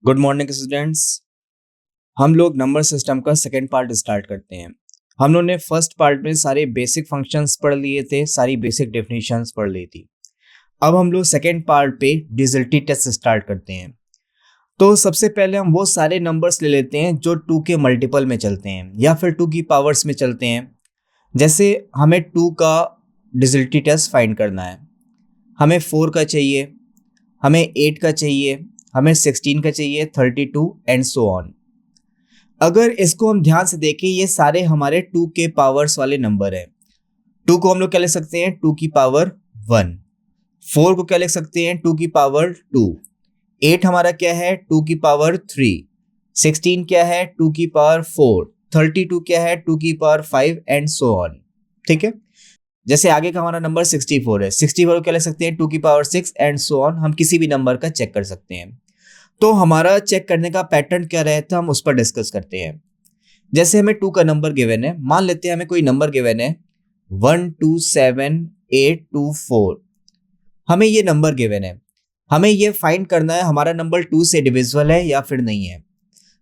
Good morning students. हम लोग number system का सेकेंड पार्ट स्टार्ट करते हैं। हम लोगों ने फर्स्ट पार्ट में सारे बेसिक फंक्शंस पढ़ लिए थे, सारी बेसिक डेफिनेशंस पढ़ ली थी। अब हम लोग सेकेंड पार्ट पे डिजिटल टेस्ट स्टार्ट करते हैं। तो सबसे पहले हम वो सारे नंबर्स ले लेते हैं जो 2 के मल्टीपल में चलते हैं या फिर 2 की पावर्स में चलते हैं। जैसे हमें 2 का डिजिटल टेस्ट फाइंड करना है, हमें 4 का चाहिए, हमें 8 का चाहिए, हमें 16 का चाहिए, 32 एंड सो ऑन। अगर इसको हम ध्यान से देखें, ये सारे हमारे 2 के पावर्स वाले नंबर हैं। 2 को हम लोग क्या लिख सकते हैं, 2 की पावर 1। 4 को क्या लिख सकते हैं, 2 की पावर 2। 8 हमारा क्या है, 2 की पावर 3। 16 क्या है, 2 की पावर 4। 32 क्या है, 2 की पावर 5 एंड सो ऑन। ठीक है। जैसे आगे का हमारा नंबर 64 है, 64 को क्या लिख सकते हैं, 2 की पावर 6 एंड सो ऑन। हम किसी भी नंबर का चेक कर सकते हैं। तो हमारा चेक करने का पैटर्न क्या रहता है, हम उस पर डिस्कस करते हैं। जैसे हमें 2 का नंबर गिवन है, मान लेते हैं हमें कोई नंबर गिवन है 127824। हमें ये नंबर गिवन है, हमें ये फाइंड करना है हमारा नंबर 2 से डिविजिबल है या फिर नहीं है।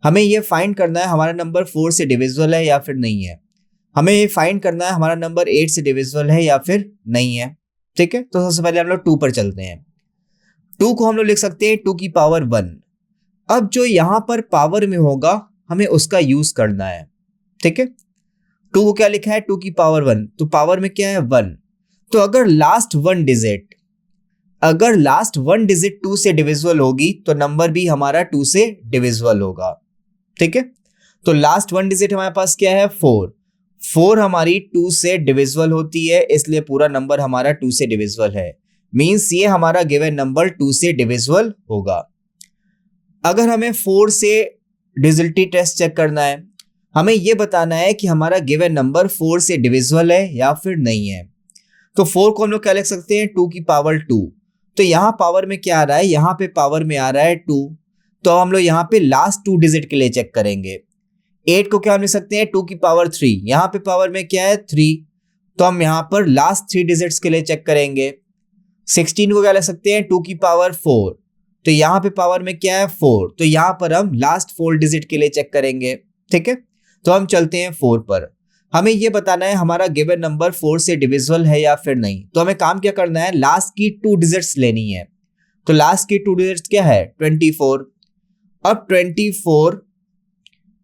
हमें ये फाइंड करना है हमारा नंबर 4 से डिविजिबल है या फिर नहीं है। हमें ये फाइंड करना है हमारा नंबर 8 से डिविजिबल है या फिर नहीं है। ठीक है। तो सबसे पहले हम लोग 2 पर चलते हैं। 2 को हम लोग लिख सकते हैं 2 की पावर 1। अब जो यहां पर पावर में होगा हमें उसका यूज करना है। ठीक है। 2 को क्या लिखा है, 2 की पावर 1, तो पावर में क्या है 1। तो अगर लास्ट वन डिजिट 2 से डिविजिबल होगी तो नंबर भी हमारा 2 से डिविजिबल होगा। ठीक है। तो लास्ट वन डिजिट हमारे पास क्या है, 4। 4 हमारी 2 से डिविजिबल होती है, इसलिए पूरा नंबर हमारा 2 से डिविजिबल है। मींस ये हमारा गिवन नंबर 2 से डिविजिबल होगा। अगर हमें 4 से डिजिटल टेस्ट चेक करना है, हमें यह बताना है कि हमारा गिवन नंबर 4 से डिविजिबल है या फिर नहीं है। तो 4 को हम लोग क्या लिख सकते हैं, 2 की पावर 2। तो यहां पावर में क्या आ रहा है, यहां पे पावर में आ रहा है 2। तो हम लोग यहां पे लास्ट 2 डिजिट के लिए चेक करेंगे। 8 को क्या हम लिख सकते हैं, 2 की पावर 3। यहां पे पावर में क्या है 3, तो हम यहां पर लास्ट 3 डिजिट्स के लिए चेक करेंगे। 16 को क्या लिख सकते हैं, 2 की पावर 4। तो यहां पे पावर में क्या है 4, तो यहां पर हम लास्ट 4 डिजिट के लिए चेक करेंगे। ठीक है। तो हम चलते हैं 4 पर। हमें यह बताना है हमारा गिवन नंबर 4 से डिविजिबल है या फिर नहीं। तो हमें काम क्या करना है, लास्ट की 2 डिजिट्स लेनी है। तो लास्ट की 2 डिजिट्स क्या है, 24। अब 24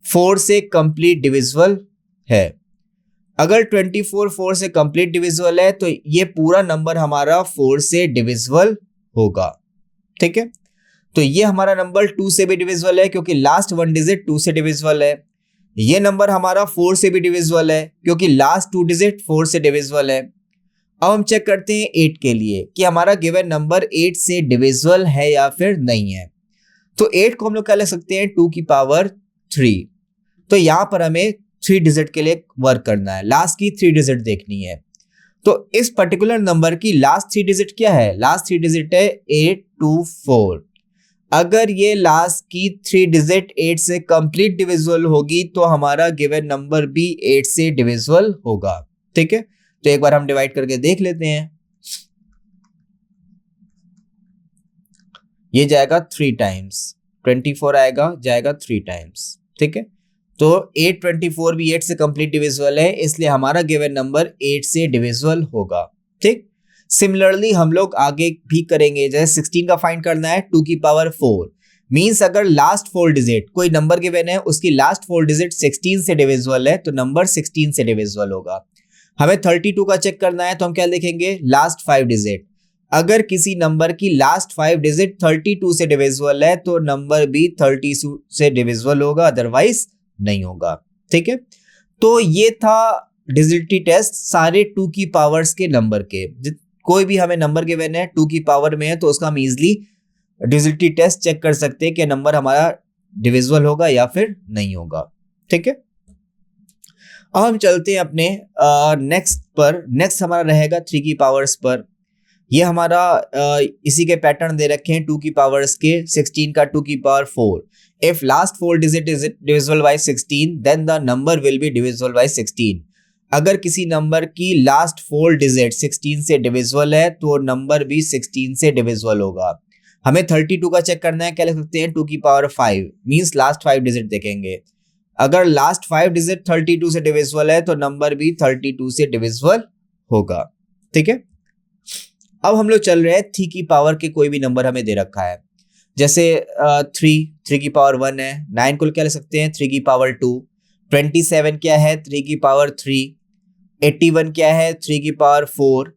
4 से कंप्लीट डिविजिबल है। अगर 24 4 से कंप्लीट डिविजिबल है तो ये पूरा नंबर हमारा 4 से डिविजिबल होगा। ठीक है। तो ये हमारा नंबर 2 से भी डिविजिबल है क्योंकि लास्ट वन डिजिट 2 से डिविजिबल है। ये नंबर हमारा 4 से भी डिविजिबल है क्योंकि लास्ट 2 डिजिट 4 से डिविजिबल है। अब हम चेक करते हैं 8 के लिए कि हमारा गिवन नंबर 8 से डिविजिबल है या फिर नहीं है। तो 8 को हम लोग क्या लिख सकते हैं, 2 की पावर 3। तो यहां पर हमें 3 डिजिट के लिए वर्क करना है, लास्ट की 3 डिजिट देखनी है। तो इस पर्टिकुलर नंबर की लास्ट 3 डिजिट क्या है, लास्ट 3 डिजिट है 824। अगर ये लास्ट की 3 डिजिट 8 से कंप्लीट डिविजिबल होगी तो हमारा गिवन नंबर भी 8 से डिविजिबल होगा। ठीक है। तो एक बार हम डिवाइड करके देख लेते हैं। ये जाएगा 3 टाइम्स, 24 आएगा, जाएगा 3 टाइम्स। ठीक है। तो 824 भी 8 से कंप्लीट डिविजिबल है, इसलिए हमारा गिवन नंबर 8 से डिविजिबल होगा। ठीक। सिमिलरली हम लोग आगे भी करेंगे। जैसे 16 का फाइंड करना है, 2 की पावर 4। मींस अगर लास्ट 4 डिजिट कोई नंबर गिवन है, उसकी लास्ट 4 डिजिट 16 से डिविजिबल है तो नंबर 16 से डिविजिबल होगा। हमें 32 का चेक करना है, तो हम क्या देखेंगे, लास्ट 5 डिजिट। अगर किसी नंबर की लास्ट 5 डिजिट 32 से डिविजिबल है तो नंबर भी 30 से डिविजिबल होगा, अदरवाइज नहीं होगा। ठीक है। तो ये था डिजिटल टेस्ट सारे 2 की पावर्स के नंबर के। कोई भी हमें नंबर गिवन है 2 की पावर में है तो उसका हम इजिली डिजिटल टेस्ट चेक कर सकते हैं कि नंबर हमारा डिविजिबल होगा या फिर नहीं होगा। ठीक है। अब हम चलते हैं अपने नेक्स्ट पर। नेक्स्ट हमारा रहेगा 3 की पावर्स पर। ये हमारा इसी के पैटर्न दे रखे हैं 2 की पावर्स के। 16 का 2 की power 4। If last 4 digit is divisible by 16 then the number will be divisible by 16। अगर किसी नंबर की लास्ट 4 डिजिट 16 से डिविजिबल है तो नंबर भी 16 से डिविजिबल होगा। हमें 32 का चेक करना है, क्या लिख सकते हैं 2 की पावर 5 मींस लास्ट 5 डिजिट देखेंगे। अगर लास्ट 5 डिजिट 32 से डिविजिबल है तो नंबर भी 32 से डिविजिबल होगा। ठीक है, अब हम लोग चल रहे हैं 3 की पावर के कोई भी नंबर हमें दे रखा है, जैसे 3 की पावर 1 है, 9 को क्या लिख सकते हैं 3 की पावर 2, 27 क्या है 3 की पावर 3, 81 क्या है 3 की पावर 4,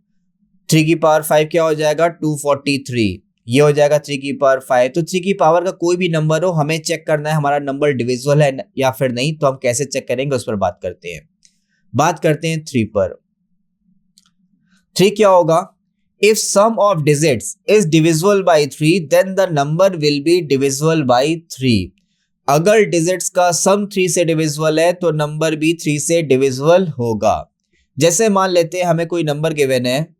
3 की पावर 5 क्या हो जाएगा 243, ये हो जाएगा 3 की पावर 5। तो 3 की पावर का कोई भी नंबर हो, हमें चेक करना है हमारा नंबर डिविजिबल है या फिर नहीं। तो हम कैसे चेक करेंगे उस पर बात करते हैं। बात करते हैं 3 पर। 3 क्या होगा, if sum of digits is divisible by 3 then the number will be divisible by 3। अगर डिजिट्स का सम 3 से डिविजिबल है तो नंबर भी 3 से डिविजिबल होगा। जैसे मान लेते हैं हमें कोई नंबर गिवन है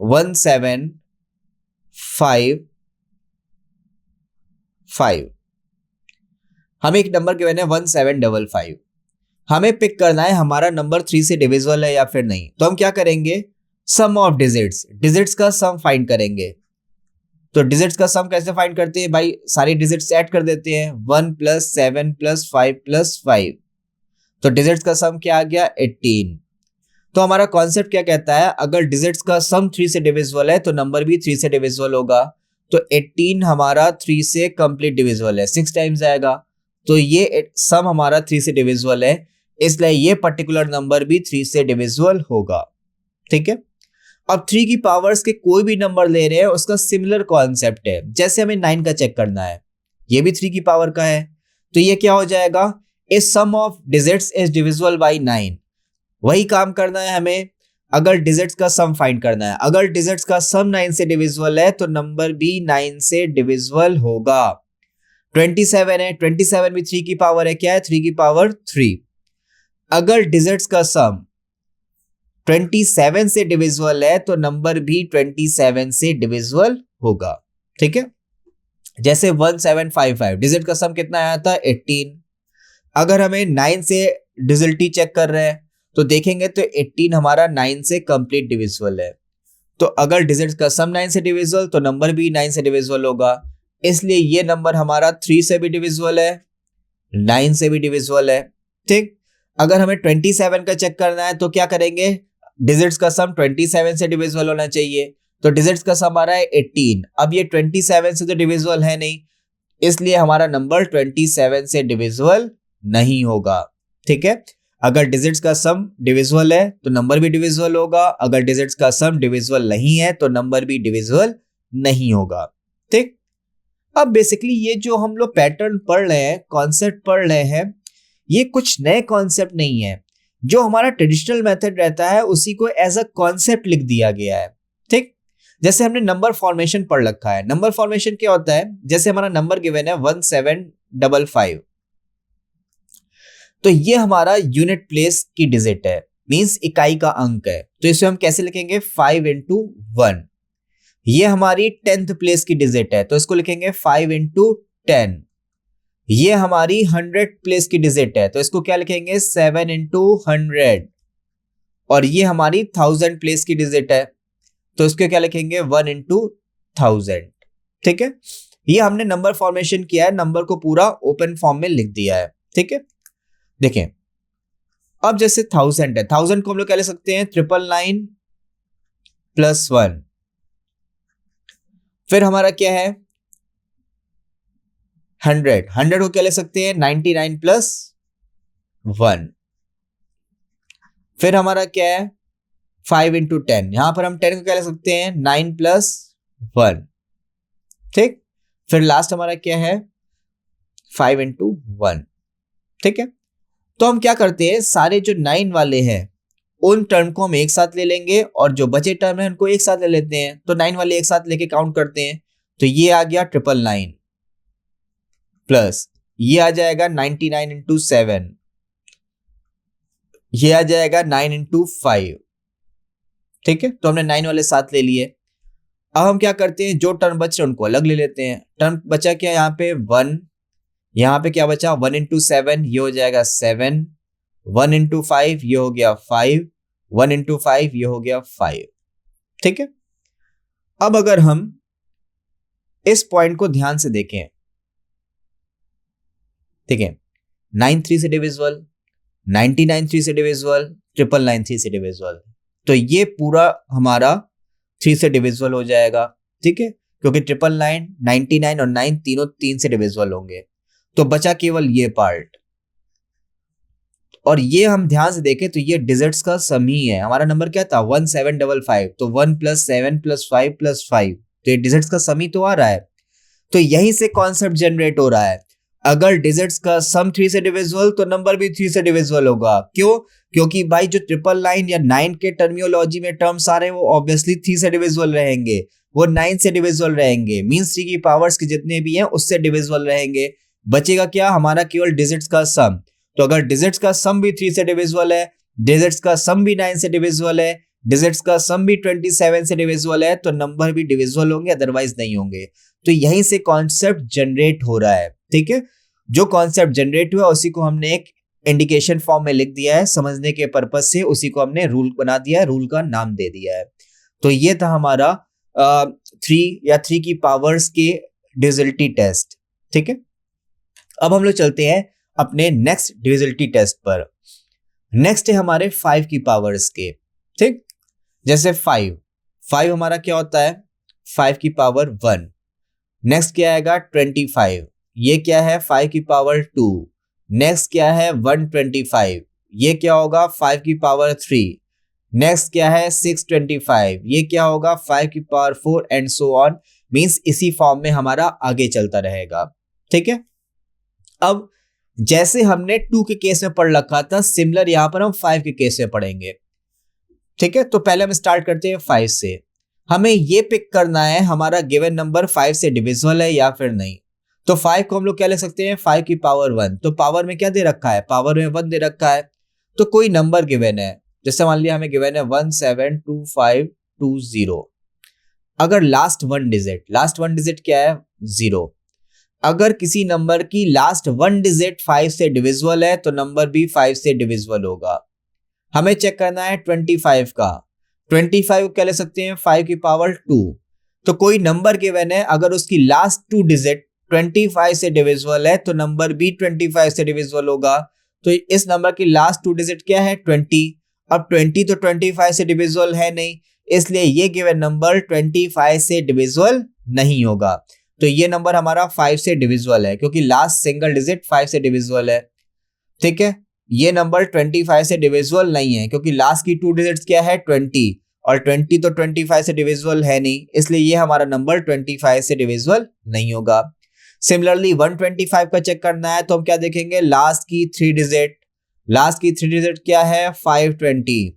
1755, हमें एक नंबर गिवन है 1755, हमें पिक करना है हमारा नंबर 3 से डिविजिबल है या फिर नहीं। तो हम क्या करेंगे, सम ऑफ डिजिट्स, डिजिट्स का सम फाइंड करेंगे। तो डिजिट्स का सम कैसे फाइंड करते हैं भाई, सारी डिजिट्स ऐड कर देते हैं 1 + 7 + 5 + 5। तो डिजिट्स का सम क्या आ गया 18। तो हमारा कॉन्सेप्ट क्या कहता है, अगर डिजिट्स का सम 3 से डिविजिबल है तो नंबर भी 3 से डिविजिबल होगा। तो 18 हमारा 3 से कंप्लीट डिविजिबल है, 6 टाइम्स आएगा। तो ये सम हमारा 3 से डिविजिबल है, इसलिए ये पर्टिकुलर नंबर भी 3 से डिविजिबल होगा। ठीक है, अब 3 की पावर्स के कोई भी नंबर ले रहे हैं उसका सिमिलर कॉन्सेप्ट है। जैसे हमें 9 का चेक करना है, ये भी 3 की पावर का है, तो ये क्या हो जाएगा, a sum of digits is divisible by 9। वही काम करना है हमें, अगर डिजिट्स का सम फाइंड करना है। अगर डिजिट्स का सम 9 से डिविजिबल है तो नंबर भी 9 से डिविजिबल होगा। 27 है, 27 भी 3 की पावर है, क्या है 3 की पावर 3। अगर डिजिट्स का सम 27 से डिविजिबल है तो नंबर भी 27 से डिविजिबल होगा। ठीक है, जैसे 1755 डिजिट का सम कितना आया था 18। अगर हमें 9 से डिजिटली चेक कर रहे हैं तो देखेंगे तो 18 हमारा 9 से कंप्लीट डिविजिबल है। तो अगर डिजिट का सम 9 से डिविजिबल तो नंबर भी 9 से डिविजिबल होगा, इसलिए ये नंबर हमारा 3 से भी डिविजिबल है, 9 से भी डिविजिबल है। ठीक, अगर हमें 27 का चेक करना है तो क्या करेंगे, डिजिट्स का सम 27 से डिविजिबल होना चाहिए। तो डिजिट्स का सम आ रहा है 18, अब ये 27 से तो डिविजिबल है नहीं, इसलिए हमारा नंबर 27 से डिविजिबल नहीं होगा। ठीक है, अगर डिजिट्स का सम डिविजिबल है तो नंबर भी डिविजिबल होगा, अगर डिजिट्स का सम डिविजिबल नहीं है तो नंबर भी डिविजिबल नहीं होगा। ठीक, अब बेसिकली ये जो हम लोग पैटर्न पढ़ रहे हैं, कॉन्सेप्ट पढ़ रहे हैं, ये कुछ नए कॉन्सेप्ट नहीं है। जो हमारा ट्रेडिशनल मेथड रहता है उसी को एज अ कॉन्सेप्ट लिख दिया गया है। ठीक, जैसे हमने नंबर फॉर्मेशन पढ़ रखा है। नंबर फॉर्मेशन क्या होता है, जैसे हमारा नंबर गिवन है 1755, तो ये हमारा यूनिट प्लेस की डिजिट है, मींस इकाई का अंक है। तो इसे हम कैसे लिखेंगे 5 × 1। ये हमारी 10th प्लेस की डिजिट है तो इसको लिखेंगे 5 × 10। ये हमारी 100th प्लेस की डिजिट है तो इसको क्या लिखेंगे 7 × 100। और ये हमारी 1000 प्लेस की डिजिट है तो इसको क्या लिखेंगे 1 × 1000। ठीक है, ये हमने नंबर फॉर्मेशन किया है, नंबर को पूरा ओपन फॉर्म में लिख दिया है। ठीक है, देखें अब जैसे 1000 है, 1000 को हम लोग क्या लिख सकते हैं 999 + 1। फिर हमारा क्या है 100, 100 को क्या ले सकते हैं 99 + 1। फिर हमारा क्या है 5 × 10, यहां पर हम 10 को क्या ले सकते हैं 9 + 1। ठीक, फिर लास्ट हमारा क्या है 5 × 1। ठीक है, तो हम क्या करते हैं, सारे जो 9 वाले हैं उन टर्म को हम एक साथ ले लेंगे और जो बचे टर्म है उनको एक साथ ले लेते हैं। तो 9 वाले एक साथ लेके काउंट करते हैं, तो ये आ गया 999 प्लस ये आ जाएगा 99 × 7, ये आ जाएगा 9 × 5। ठीक है, तो हमने 9 वाले साथ ले लिए। अब हम क्या करते हैं, जो टर्म बचे उनको अलग ले लेते हैं। टर्म बचा क्या यहाँ पे 1, यहाँ पे क्या बचा 1 × 7, ये हो जाएगा 7, 1 × 5 ये हो गया 5, 1 × 5 ये हो गया 5। ठीक है, अब अगर हम इस पॉइंट को ध्यान से देखें, ठीक है, 9 3 से डिविजिबल, 99 3 से डिविजिबल, 999 3 से डिविजिबल, तो ये पूरा हमारा 3 से डिविजिबल हो जाएगा, ठीक है, क्योंकि 999, 99 और 9 तीनों 3 से डिविजिबल होंगे, तो बचा केवल ये पार्ट। और ये हम ध्यान से देखें तो ये डिजिट्स का सम ही है। हमारा नंबर क्या था 1755, तो 1 + 7 + 5 + 5, तो ये डिजिट्स का सम ही तो आ रहा है। तो यहीं से कॉन्सेप्ट जनरेट हो रहा है, अगर डिजिट्स का सम 3 से डिविजिबल तो नंबर भी 3 से डिविजिबल होगा। क्यों? क्योंकि भाई जो 999 या 9 के टर्मियोलॉजी में टर्म्स आ रहे हैं वो ऑब्वियसली 3 से डिविजिबल रहेंगे, वो 9 से डिविजिबल रहेंगे, मींस 3 की पावर्स के जितने भी हैं उससे डिविजिबल रहेंगे। बचेगा क्या? हमारा केवल डिजिट्स का सम। तो अगर डिजिट्स का सम भी 3 से डिविजिबल है, डिजिट्स का सम भी 9 से डिविजिबल है, डिजिट्स का सम भी 27 से डिविजिबल है, तो नंबर भी डिविजिबल होंगे, अदरवाइज नहीं होंगे। तो यहीं से कॉन्सेप्ट जनरेट हो रहा है, ठीक है। जो कॉन्सेप्ट जनरेट हुआ उसी को हमने एक इंडिकेशन फॉर्म में लिख दिया है, समझने के पर्पज से उसी को हमने रूल बना दिया है, रूल का नाम दे दिया है। तो ये था हमारा 3 या 3 की पावर्स के डिविजिबिलिटी टेस्ट, ठीक है। अब हम लोग चलते हैं अपने नेक्स्ट डिविजिबिलिटी टेस्ट पर। नेक्स्ट है हमारे 5 की पावर्स के, ठीक। जैसे 5 हमारा क्या होता है? 5 की पावर 1। नेक्स्ट क्या आएगा? 25, ये क्या है? 5 की पावर 2। नेक्स्ट क्या है? 125, ये क्या होगा? 5 की पावर 3। नेक्स्ट क्या है? 625, ये क्या होगा? 5 की power 4 and so on, means इसी फॉर्म में हमारा आगे चलता रहेगा, ठीक है। अब जैसे हमने 2 के केस में पढ़ रखा था, सिमिलर यहां पर हम 5 के केस में पढ़ेंगे, ठीक है। तो पहले हम स्टार्ट करते हैं 5 से। हमें ये पिक करना है हमारा गिवन नंबर 5 से डिविजिबल है या फिर नहीं। तो 5 को हम लोग क्या लिख सकते हैं? 5 की पावर 1। तो पावर में क्या दे रखा है? पावर में 1 दे रखा है। तो कोई नंबर गिवन है, जैसे मान लिया हमें गिवन है 172520। अगर लास्ट वन डिजिट क्या है? 0। अगर किसी नंबर की लास्ट वन डिजिट 5 से डिविजिबल है तो नंबर भी 5 से डिविजिबल होगा। हमें चेक करना है 25 का। 25 को क्या ले सकते हैं? 5 की पावर 2। तो कोई नंबर गिवन है, अगर उसकी लास्ट 2 डिजिट 25 से डिविजिबल है तो नंबर भी 25 से डिविजिबल होगा। तो इस नंबर की लास्ट 2 डिजिट क्या है? 20। अब 20 तो 25 से डिविजिबल है नहीं, इसलिए ये गिवन नंबर 25 से डिविजिबल नहीं होगा। तो ये नंबर हमारा 5 से डिविजिबल है क्योंकि लास्ट सिंगल डिजिट 5 से डिविजिबल है, ठीक है। ये नंबर 25 से डिविजिबल नहीं है क्योंकि लास्ट की 2 डिजिट्स क्या है? 20, और 20 तो 25 से डिविजिबल है नहीं, इसलिए ये हमारा नंबर 25 से डिविजिबल नहीं होगा। सिमिलरली 125 का चेक करना है तो हम क्या देखेंगे? लास्ट की 3 डिजिट क्या है? 520।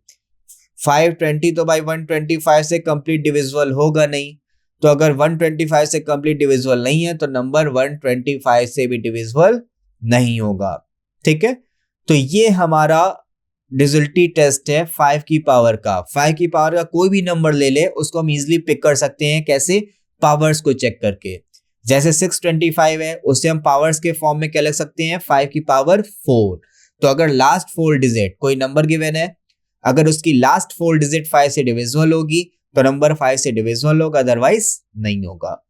520 तो भाई 125 से कंप्लीट डिविजिबल होगा नहीं, तो अगर 125 से कंप्लीट डिविजिबल नहीं है तो नंबर 125 से भी डिविजिबल नहीं होगा, ठीक है। तो ये हमारा डिविजिबिलिटी टेस्ट है 5 की पावर का। 5 की पावर का कोई भी नंबर ले ले, उसको हम इजीली पिक कर सकते हैं। कैसे? पावर्स को चेक करके। जैसे 625 है, उससे हम पावर्स के फॉर्म में क्या लिख सकते हैं? 5 की पावर 4। तो अगर लास्ट 4 डिजिट कोई नंबर गिवन है, अगर उसकी लास्ट 4 डिजिट 5 से डिविजिबल होगी तो नंबर 5 से डिविजिबल होगा, अदरवाइज नहीं होगा।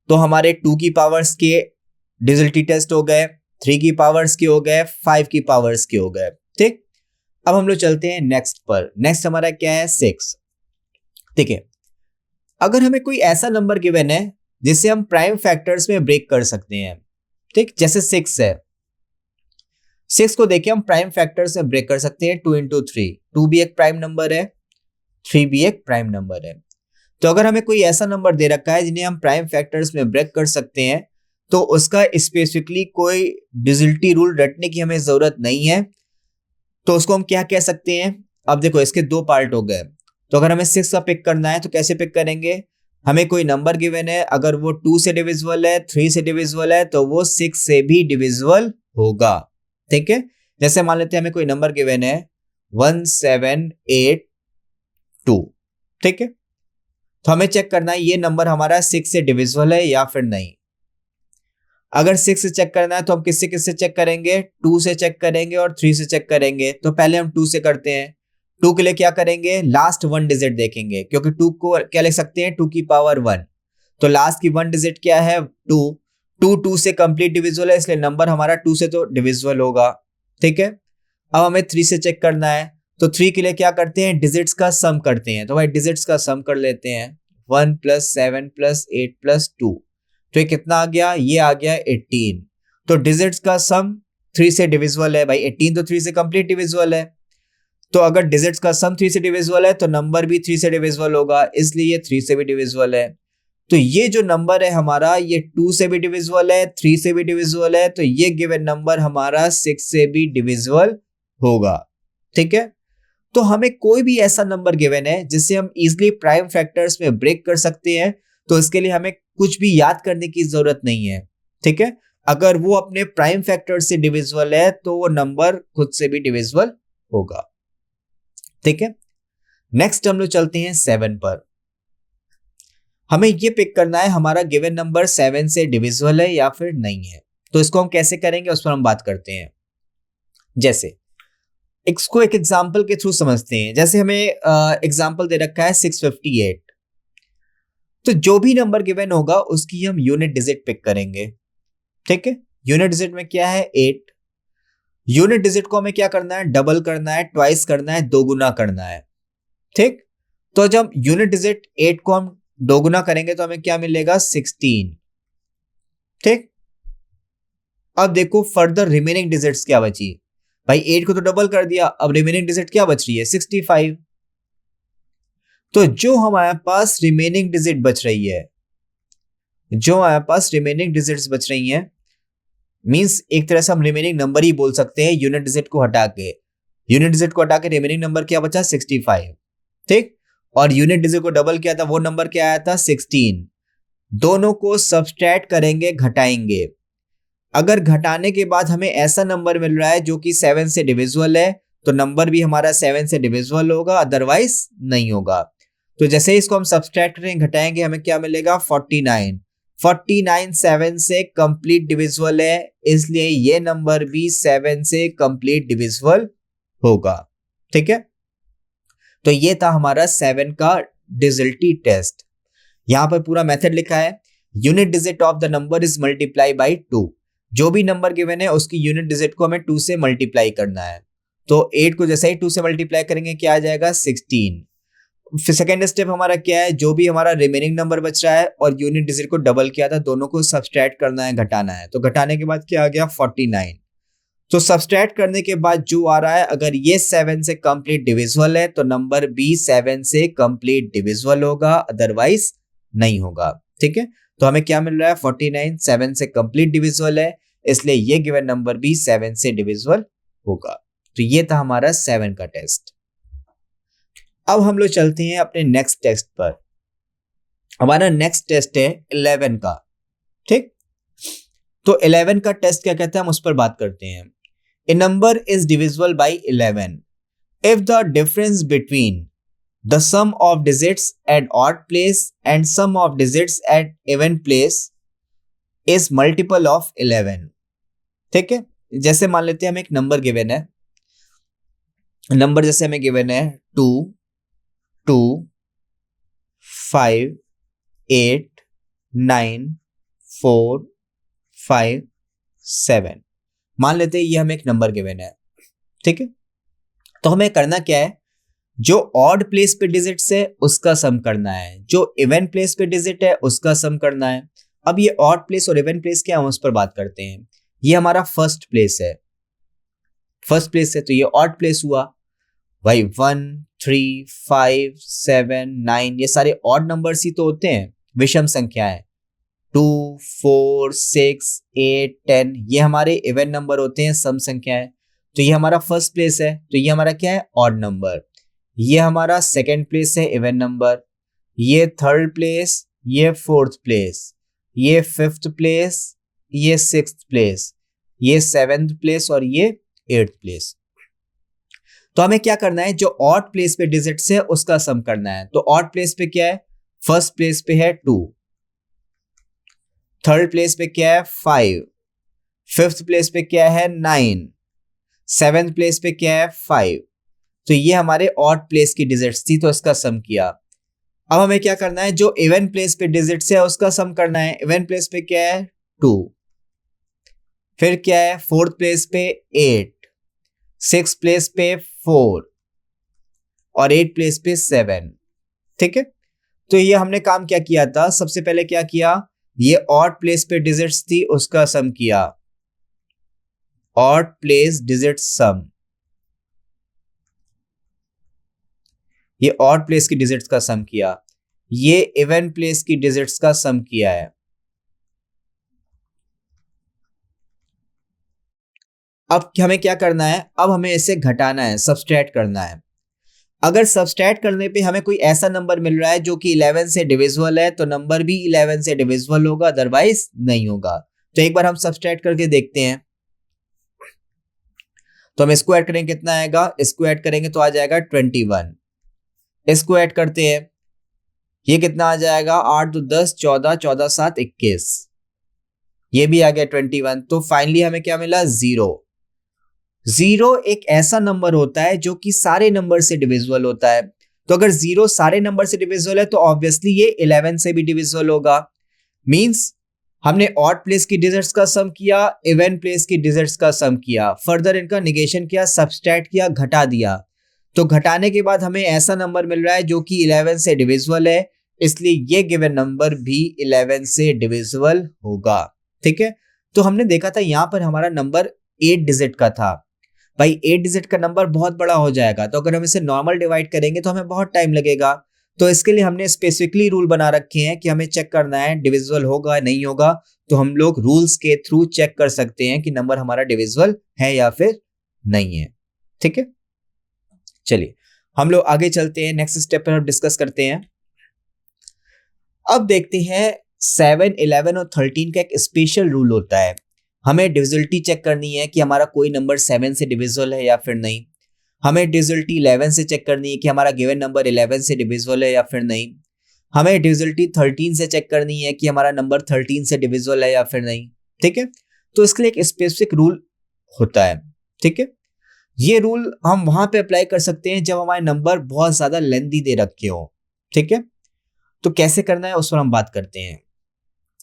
तो हमारे 2 की पावर्स के डिविजिबिलिटी टेस्ट हो गए, 3 की पावर्स के हो गए, 5 की पावर्स के हो गए, ठीक। अब हम लोग चलते हैं नेक्स्ट पर। नेक्स्ट हमारा क्या है? 6, ठीक है। अगर हमें कोई ऐसा नंबर गिवन है जिसे हम प्राइम फैक्टर्स में ब्रेक कर सकते हैं, ठीक। जैसे 6 है, 6 को देखिए हम प्राइम फैक्टर्स में ब्रेक कर सकते हैं 2 × 3। 2 भी एक प्राइम नंबर है, 3 भी एक प्राइम नंबर है। तो अगर हमें कोई ऐसा नंबर दे रखा है जिन्हें हम प्राइम फैक्टर्स में ब्रेक कर सकते हैं, तो उसका स्पेसिफिकली कोई डिविजिबिलिटी रूल रटने की हमें जरूरत नहीं है। तो उसको हम क्या कह सकते हैं? अब देखो इसके 2 पार्ट हो गए। तो अगर हमें 6 का पिक करना है तो कैसे पिक करेंगे? हमें कोई नंबर गिवन है, अगर वो 2 से डिविजिबल है, 3 से डिविजिबल है, तो वो 6 से भी डिविजिबल होगा, ठीक है। जैसे मान लेते हैं हमें कोई नंबर गिवन है 1782, ठीक है। तो हमें चेक करना है ये नंबर हमारा 6 से डिविजिबल है या फिर नहीं। अगर 6 से चेक करना है तो हम किससे चेक करेंगे? 2 से चेक करेंगे और 3 से चेक करेंगे। तो पहले हम 2 से करते हैं। 2 के लिए क्या करेंगे? लास्ट 1 डिजिट देखेंगे, क्योंकि 2 को क्या लिख सकते हैं? 2 की पावर 1। तो लास्ट की 1 डिजिट क्या है 2, 2 से कंप्लीट डिविजिबल है, इसलिए नंबर हमारा 2 से तो डिविजिबल होगा। ठीक है, अब हमें 3 से चेक करना है, तो 3 के लिए क्या करते हैं, डिजिट्स का सम करते हैं। तो भाई डिजिट्स का सम कर लेते हैं, 1 + 7 + 8 + 2, तो ये कितना आ गया, ये आ गया 18। तो डिजिट्स का सम 3 से डिविजिबल है, भाई 18 तो 3 से कंप्लीट डिविजिबल है। तो अगर डिजिट्स का सम 3 से डिविजिबल है तो नंबर भी 3 से डिविजिबल होगा, इसलिए ये 3 से भी डिविजिबल है। तो ये जो नंबर है हमारा, ये 2 से भी डिविजिबल है, 3 से भी डिविजिबल है, तो ये गिवन नंबर हमारा 6 से भी डिविजिबल होगा। ठीक है, तो हमें कोई भी ऐसा नंबर गिवन है जिससे हम इजिली प्राइम फैक्टर्स में ब्रेक कर सकते हैं, तो इसके लिए हमें कुछ भी याद करने की जरूरत नहीं है। ठीक है, अगर वो अपने प्राइम फैक्टर से डिविजिबल है तो वो नंबर खुद से भी डिविजिबल होगा। ठीक है, नेक्स्ट हम लोग चलते हैं 7 पर। हमें ये पिक करना है हमारा गिवन नंबर 7 से डिविजिबल है या फिर नहीं है। तो इसको हम कैसे करेंगे उस पर हम बात करते हैं। जैसे इसको एक एग्जांपल के थ्रू समझते हैं। जैसे हमें एग्जांपल दे रखा है 658, तो जो भी नंबर गिवन होगा उसकी हम यूनिट डिजिट पिक करेंगे। ठीक है, यूनिट डिजिट में क्या है 8। यूनिट डिजिट को हमें क्या करना है, डबल करना है, ट्वाइस करना है, दोगुना करना है। ठीक, तो जब यूनिट डिजिट 8 को हम दोगुना करेंगे तो हमें क्या मिलेगा 16। ठीक, अब देखो फर्दर रिमेनिंग डिजिट्स क्या बची, भाई 8 को तो डबल कर दिया, अब रिमेनिंग डिजिट क्या बच रही है 65। तो जो हमारे पास रिमेनिंग डिजिट बच रही है, जो हमारे पास रिमेनिंग डिजिट्स बच रही हैं, मींस एक तरह से हम रिमेनिंग नंबर ही बोल सकते हैं यूनिट डिजिट को हटा के। यूनिट डिजिट को हटा के रिमेनिंग नंबर क्या बचा 65। ठीक, और यूनिट डिजिट को डबल किया था, वो नंबर क्या आया था 16। दोनों को सब्सट्रैक्ट करेंगे, घटाएंगे। अगर घटाने के बाद हमें ऐसा नंबर मिल रहा है जो कि 7 से डिविजिबल है, तो नंबर भी हमारा 7 से डिविजिबल होगा, अदरवाइज नहीं होगा। तो जैसे इसको हम सब्सट्रैक्ट करेंगे, घटाएंगे, हमें क्या मिलेगा 49। 49 7 से कंप्लीट डिविजिबल है, इसलिए ये नंबर भी 7 से कंप्लीट डिविजिबल होगा। ठीक है, तो ये था हमारा 7 का डिजिटलिटी टेस्ट। यहां पर पूरा मेथड लिखा है, unit digit of the number is multiply by 2। जो भी नंबर गिवन है उसकी यूनिट डिजिट को हमें 2 से मल्टीप्लाई करना है। तो 8 को जैसे ही 2 से मल्टीप्लाई करेंगे क्या आ जाएगा 16। फिर सेकेंड स्टेप हमारा क्या है, जो भी हमारा रिमेनिंग नंबर बच रहा है और यूनिट डिजिट को डबल किया था, दोनों को सब्सट्रैक्ट करना है, घटाना है। तो घटाने के बाद क्या आ गया 49। तो सब्सट्रैक्ट करने के बाद जो आ रहा है, अगर ये 7 से कंप्लीट डिविजिबल है तो नंबर भी 7 से कंप्लीट डिविजिबल होगा, अदरवाइज नहीं होगा। ठीक है, तो हमें क्या मिल रहा है 49 7 से कंप्लीट डिविजिबल है, इसलिए ये गिवन नंबर भी 7 से डिविजिबल होगा। तो ये था हमारा 7 का टेस्ट। अब हम लोग चलते हैं अपने नेक्स्ट टेस्ट पर। हमारा नेक्स्ट टेस्ट है 11 का। ठीक, तो 11 का टेस्ट क्या कहते हैं हम उस पर बात करते हैं। A number is divisible by 11 if the difference between the sum of digits at odd place and sum of digits at even place is multiple of 11। ठीक है, जैसे मान लेते हैं हमें एक नंबर गिवन है, नंबर जैसे हमें गिवन है 2 2 5 8 9 4 5 7, मान लेते हैं ये हमें एक नंबर गिवन है। ठीक है, तो हमें करना क्या है, जो ऑड प्लेस पे डिजिट्स है उसका सम करना है, जो इवन प्लेस पे डिजिट है उसका सम करना है। अब ये ऑड प्लेस और इवन प्लेस क्या है हम उस पर बात करते हैं। ये हमारा फर्स्ट प्लेस है, फर्स्ट प्लेस है तो ये ऑड प्लेस हुआ भाई। 1 3 5 7 9 ये सारे ऑड नंबर्स ही तो होते हैं, विषम संख्याएं। 2 4 6 8 10 ये हमारे इवन नंबर होते हैं, सम संख्याएं। तो ये हमारा फर्स्ट प्लेस है, तो ये हमारा क्या है ऑड नंबर। ये हमारा सेकेंड प्लेस है इवन नंबर, ये थर्ड प्लेस, ये फोर्थ प्लेस, ये फिफ्थ प्लेस, ये सिक्स्थ प्लेस, ये सेवेंथ प्लेस और ये एट्थ प्लेस। तो हमें क्या करना है, जो ऑड प्लेस पे डिजिट्स है उसका सम करना है। तो ऑड प्लेस पे क्या है, फर्स्ट प्लेस पे है 2, थर्ड प्लेस पे क्या है 5, फिफ्थ प्लेस पे क्या है 9, सेवेंथ प्लेस पे क्या है 5। तो ये हमारे ऑड प्लेस की डिजिट्स थी, तो इसका सम किया। अब हमें क्या करना है, जो इवन प्लेस पे डिजिट्स है उसका सम करना है। इवन प्लेस पे क्या है 2, फिर क्या है फोर्थ प्लेस पे 8, सिक्स प्लेस पे 4 और 8 प्लेस पे 7। ठीक है, तो ये हमने काम क्या किया था, सबसे पहले क्या किया, ये ऑड प्लेस पे डिजिट्स थी उसका सम किया, ऑड प्लेस डिजिट सम, ये ऑड प्लेस की डिजिट्स का सम किया, ये इवन प्लेस की डिजिट्स का सम किया है। अब हमें क्या करना है, अब हमें इसे घटाना है, सब्सट्रैक्ट करना है। अगर सब्सट्रैक्ट करने पे हमें कोई ऐसा नंबर मिल रहा है जो कि 11 से डिविजिबल है तो नंबर भी 11 से डिविजिबल होगा, अदरवाइज नहीं होगा। तो एक बार हम सब्सट्रैक्ट करके देखते हैं। तो हम इसको ऐड करेंगे, कितना आएगा, इसको ऐड करेंगे तो आ जाएगा 21, इसको ऐड करते हैं, ये कितना आ जाएगा 8 2 10 14 14 7 21, ये भी आ गया 21। तो फाइनली हमें क्या मिला, 0। 0 एक ऐसा नंबर होता है जो कि सारे नंबर से डिविजिबल होता है। तो अगर 0 सारे नंबर से डिविजिबल है तो ऑब्वियसली ये 11 से भी डिविजिबल होगा। मींस हमने ऑड प्लेस की डिजिट्स का सम किया, इवन प्लेस की डिजिट्स का सम किया, फर्दर इनका निगेशन किया, सब्सट्रैक्ट किया, घटा दिया। तो घटाने के बाद हमें ऐसा नंबर मिल रहा है जो कि 11 से डिविजिबल है, इसलिए ये गिवन नंबर भी 11 से डिविजिबल होगा। ठीक है, तो हमने देखा था यहां पर हमारा नंबर 8 डिजिट का था। भाई 8 डिजिट का नंबर बहुत बड़ा हो जाएगा, तो अगर हम इसे नॉर्मल डिवाइड करेंगे तो हमें बहुत टाइम लगेगा। तो इसके लिए हमने स्पेसिफिकली रूल बना रखे हैं कि हमें चेक करना है डिविजिबल होगा नहीं होगा। तो हम लोग रूल्स के थ्रू चेक कर सकते हैं कि नंबर हमारा डिविजिबल है या फिर नहीं है। ठीक है, चलिए हम लोग आगे चलते हैं, नेक्स्ट स्टेप पर हम डिस्कस करते हैं। अब देखते हैं 7, 11 और 13 का एक स्पेशल रूल होता है। हमें डिविजिबिलिटी चेक करनी है कि हमारा कोई नंबर 7 से डिविजिबल है या फिर नहीं। हमें डिविजिबिलिटी 11 से चेक करनी है कि हमारा गिवन नंबर 11 से डिविजिबल है या फिर नहीं। हमें डिविजिबिलिटी 13 से चेक करनी है कि हमारा नंबर 13 से डिविजिबल है या फिर नहीं। ठीक है, तो इसके लिए एक स्पेसिफिक रूल होता है। ठीक है, ये रूल हम वहां पे अप्लाई कर सकते हैं जब हमारे नंबर बहुत ज्यादा लेंथी दे रखे हो। ठीक है, तो कैसे करना है उस पर हम बात करते हैं।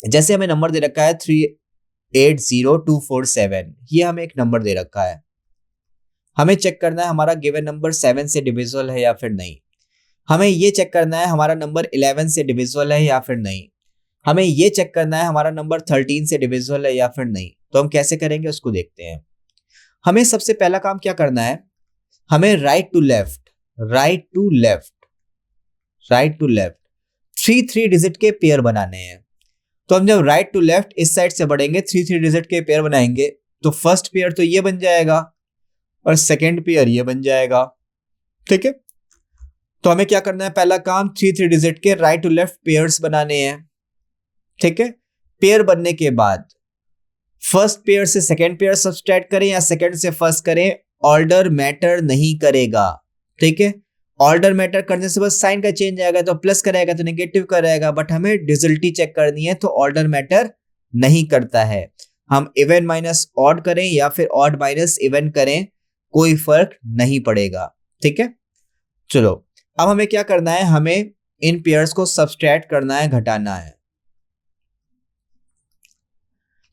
जैसे हमें नंबर दे रखा है 380247, ये हमें एक नंबर दे रखा है। हमें चेक करना है हमारा गिवन नंबर 7 से डिविजिबल है या फिर नहीं। हमें ये चेक करना है हमारा नंबर 11 से डिविजिबल है या फिर नहीं। हमें ये चेक करना है हमारा नंबर 13 से डिविजिबल है या फिर नहीं। तो हम कैसे करेंगे उसको देखते हैं। हमें सबसे पहला काम क्या करना है, हमें राइट टू लेफ्ट 3 डिजिट के पेयर बनाने हैं। तो हम जब राइट टू लेफ्ट इस साइड से बढ़ेंगे 3 डिजिट के पेयर बनाएंगे, तो फर्स्ट पेयर तो ये बन जाएगा और सेकेंड पेयर ये बन जाएगा। ठीक है, तो हमें क्या करना है, पहला काम 3 डिजिट के राइट टू लेफ्ट पेयर्स बनाने हैं। ठीक है, पेयर बनने के बाद फर्स्ट पेयर से सेकेंड पेयर सब्सट्रैक्ट करें या सेकेंड से फर्स्ट करें, ऑर्डर मैटर नहीं करेगा। ठीक है, ऑर्डर मैटर करने से बस साइन का चेंज आएगा, तो प्लस करेगा तो नेगेटिव करेगा, बट हमें डिविजिबिलिटी चेक करनी है तो ऑर्डर मैटर नहीं करता है। हम इवन माइनस ऑड करें या फिर ऑड माइनस इवन करें, कोई फर्क नहीं पड़ेगा। ठीक है, चलो अब हमें क्या करना है, हमें इन पेयर्स को सब्सट्रैक्ट करना है, घटाना है।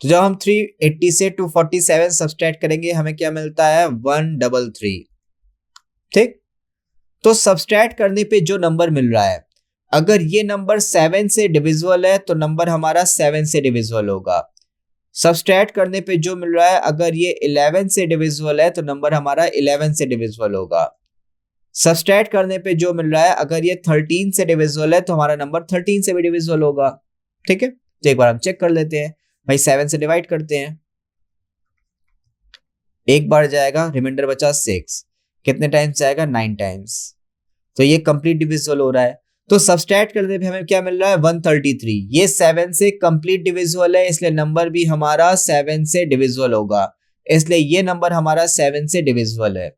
तो जब हम 380 से 247 सब्सट्रैक्ट करेंगे हमें क्या मिलता है 133। ठीक, तो सब्सट्रैक्ट करने पे जो नंबर मिल रहा है, अगर ये नंबर 7 से डिविजिबल है तो नंबर हमारा 7 से डिविजिबल होगा। सब्सट्रैक्ट करने पे जो मिल रहा है, अगर ये 11 से डिविजिबल है तो नंबर हमारा 11 से डिविजिबल होगा। सब्सट्रैक्ट करने पे जो मिल रहा है, अगर ये 13 से डिविजिबल है तो हमारा नंबर 13 से भी डिविजिबल होगा। ठीक है, तो एक बार हम चेक कर लेते हैं। भाई 7 से डिवाइड करते हैं, एक बार जाएगा, रिमाइंडर बचा 6, कितने टाइम्स जाएगा 9 टाइम्स, तो ये कंप्लीट डिविजिबल हो रहा है। तो सब्सट्रैक्ट करने पे हमें क्या मिल रहा है 133, ये 7 से कंप्लीट डिविजिबल है, इसलिए नंबर भी हमारा 7 से डिविजिबल होगा, इसलिए ये नंबर हमारा 7 से डिविजिबल है।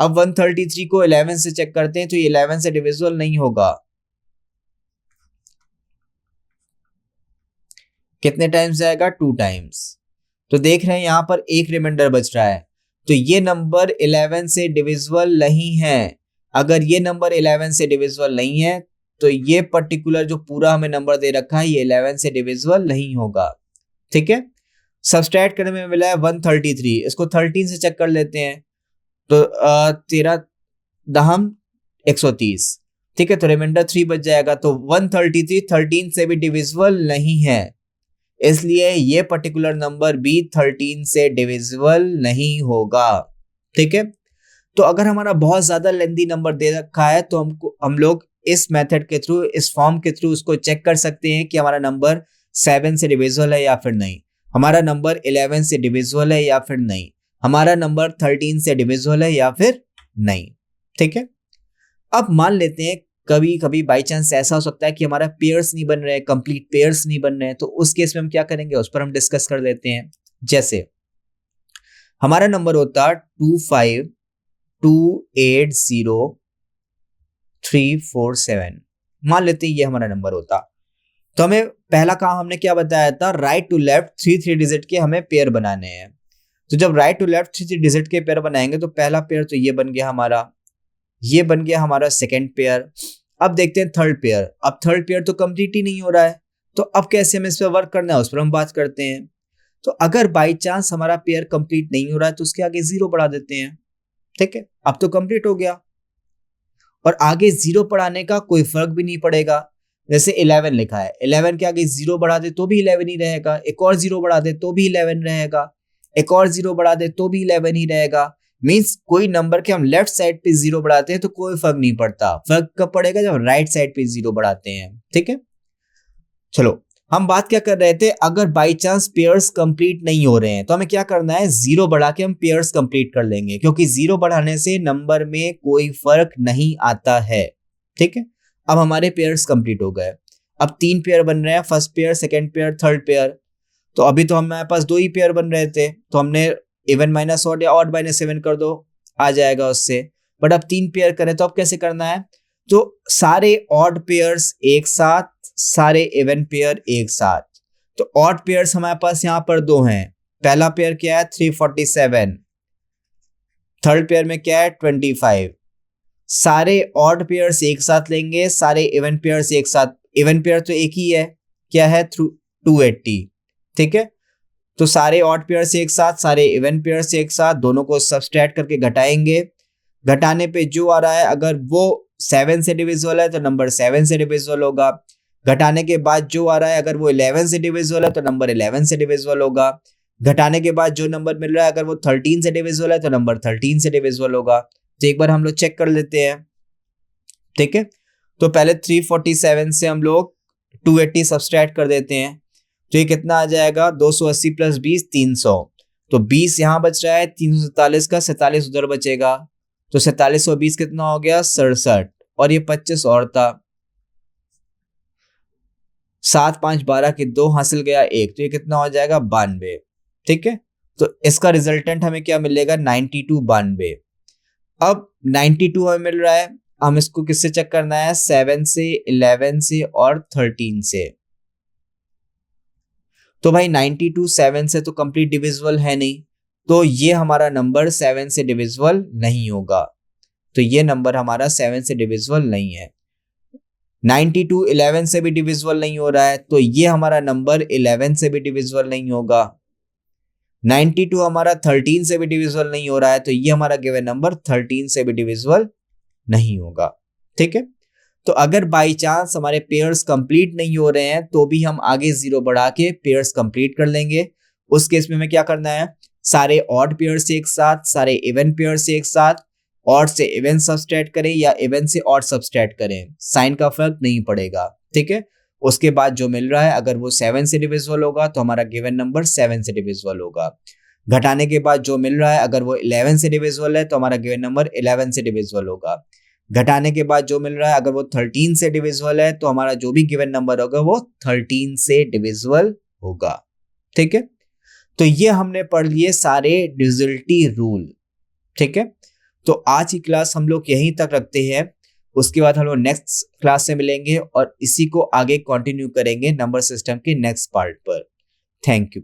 अब 133 को 11 से चेक करते हैं तो ये 11 से डिविजिबल नहीं होगा। कितने टाइम्स जाएगा 2 टाइम्स, तो देख रहे हैं यहां पर एक रिमाइंडर बच रहा है, तो ये नंबर 11 से डिविजिबल नहीं है। अगर ये नंबर 11 से डिविजिबल नहीं है तो ये पर्टिकुलर जो पूरा हमें नंबर दे रखा है ये 11 से डिविजिबल नहीं होगा। ठीक है, सब्सट्रैक्ट करने में मिला है 133, इसको 13 से चेक कर लेते हैं। तो 13 दहम 130, ठीक है, तो रिमाइंडर 3 बच जाएगा। तो 133 13 से भी डिविजिबल नहीं है, इसलिए ये पर्टिकुलर नंबर भी 13 से डिविजिबल नहीं होगा। ठीक है, तो अगर हमारा बहुत ज्यादा लेंथी नंबर दे रखा है तो हम लोग इस मेथड के थ्रू, इस फॉर्म के थ्रू उसको चेक कर सकते हैं कि हमारा नंबर 7 से डिविजिबल है या फिर नहीं, हमारा नंबर 11 से डिविजिबल है या फिर नहीं, हमारा नंबर 13 से डिविजिबल है या फिर नहीं। ठीक है, अब मान लेते हैं कभी कभी बाई चांस ऐसा हो सकता है कि हमारा पेयर्स नहीं बन रहे, कंप्लीट पेयर्स नहीं बन रहे हैं, तो उस केस में हम क्या करेंगे उस पर हम डिस्कस कर लेते हैं। जैसे हमारा नंबर होता 25280347, मान लेते हैं ये हमारा नंबर होता, तो हमें पहला काम हमने क्या बताया था, राइट टू लेफ्ट 3 डिजिट के हमें पेयर बनाने हैं। तो जब राइट टू लेफ्ट 3 डिजिट के पेयर बनाएंगे तो पहला पेयर तो ये बन गया हमारा, ये बन गया हमारा सेकेंड पेयर। अब देखते हैं थर्ड पेयर, अब थर्ड पेयर तो कंप्लीट ही नहीं हो रहा है, तो अब कैसे हमें इस पर वर्क करना है उस पर हम बात करते हैं। तो अगर बाई चांस हमारा पेयर कंप्लीट नहीं हो रहा है तो उसके आगे 0 बढ़ा देते हैं। ठीक है, अब तो कंप्लीट हो गया और आगे 0 बढ़ाने का कोई फर्क भी नहीं पड़ेगा। जैसे 11 लिखा है, 11 के आगे 0 बढ़ा दे तो भी 11 ही रहेगा, एक और 0 बढ़ा दे तो भी 11 रहेगा, एक और 0 बढ़ा दे तो भी 11 ही रहेगा। मींस कोई नंबर के हम लेफ्ट साइड पे 0 बढ़ाते हैं तो कोई फर्क नहीं पड़ता, फर्क कब पड़ेगा जब राइट साइड पे 0 बढ़ाते हैं। ठीक है, चलो हम बात क्या कर रहे थे, अगर बाई चांस पेयर्स कंप्लीट नहीं हो रहे हैं तो हमें क्या करना है, 0 बढ़ा के हम पेयर्स कंप्लीट कर लेंगे, क्योंकि 0 बढ़ाने से नंबर में कोई फर्क नहीं आता है। ठीक है, अब हमारे पेयर्स कंप्लीट हो गए, अब 3 पेयर बन रहे हैं, first pair, second pair, third pair. तो अभी तो हमारे पास 2 ही पेयर बन रहे थे, तो हमने इवन माइनस ऑड या ऑड माइनस 7 कर दो, आ जाएगा उससे। बट अब 3 पेयर करें तो अब कैसे करना है, तो सारे ऑड पेयर्स एक साथ, सारे इवन पेयर एक साथ। तो ऑड पेयर्स हमारे पास यहां पर 2 हैं, पहला पेयर क्या है 347, थर्ड पेयर में क्या है 25। सारे ऑड पेयर्स एक साथ लेंगे, सारे इवन पेयर्स एक साथ, इवन पेयर तो एक ही है, क्या है 280। ठीक है, तो सारे ऑड पेयर्स एक साथ, सारे इवन पेयर्स एक साथ, दोनों को सब्सट्रैक्ट करके घटाएंगे, घटाने पे जो आ रहा है अगर वो 7 से डिविजिबल है तो नंबर 7 से डिविजिबल होगा, घटाने के बाद जो आ रहा है अगर वो 11 से डिविजिबल है तो नंबर 11 से डिविजिबल होगा, घटाने के बाद जो नंबर मिल रहा है अगर वो 13 से डिविजिबल है तो नंबर 13 से डिविजिबल होगा। तो एक बार हम लोग चेक कर लेते हैं। ठीक है, तो पहले 347 से हम लोग 280 सब्सट्रैक्ट कर देते हैं, तो ये कितना आ जाएगा 280 प्लस 20 300, तो 20 यहाँ बच रहा है, 347 का 47 उधर बचेगा, तो 47 और 20 कितना हो गया 67, और ये 25 और था, 7 5 12 के 2 हासिल गया 1, तो ये कितना हो जाएगा 92। ठीक है, तो इसका रिजल्टेंट हमें क्या मिलेगा 92 92। अब 92 हमें मिल रहा है, हम इसको किससे चेक करना है 7 से 11 से और 13 से। तो भाई 92 7 से तो कंप्लीट डिविजिबल है नहीं, तो ये हमारा नंबर 7 से डिविजिबल नहीं होगा, तो ये नंबर हमारा 7 से डिविजिबल नहीं है। 92 11 से भी डिविजिबल नहीं हो रहा है, तो ये हमारा नंबर 11 से भी डिविजिबल नहीं होगा। 92 हमारा 13 से भी डिविजिबल नहीं हो रहा है, तो ये हमारा गिवन नंबर 13 से भी डिविजिबल नहीं होगा। ठीक है, तो अगर बाई चांस हमारे पेयर्स कंप्लीट नहीं हो रहे हैं तो भी हम आगे 0 बढ़ा के पेयर्स कंप्लीट कर लेंगे। उस केस में हमें क्या करना है, सारे ऑड पेयर्स एक साथ, सारे इवन पेयर्स एक साथ, ऑड से इवन सब्सट्रैक्ट करें या इवन से ऑड सब्सट्रैक्ट करें, साइन का फर्क नहीं पड़ेगा। ठीक है, उसके बाद जो मिल रहा है अगर वो 7 से डिविजिबल होगा तो हमारा गिवन नंबर 7 से डिविजिबल होगा, घटाने के बाद जो मिल रहा है अगर वो 11 से डिविजिबल है तो हमारा गिवन नंबर 11 से डिविजिबल होगा, घटाने के बाद जो मिल रहा है अगर वो 13 से डिविजिबल है तो हमारा जो भी गिवन नंबर होगा वो 13 से डिविजिबल होगा। ठीक है, तो ये हमने पढ़ लिए सारे डिविजिबिलिटी रूल। ठीक है, तो आज की क्लास हम लोग यहीं तक रखते हैं, उसके बाद हम लोग नेक्स्ट क्लास से मिलेंगे और इसी को आगे कंटिन्यू करेंगे नंबर सिस्टम के नेक्स्ट पार्ट पर। Thank you.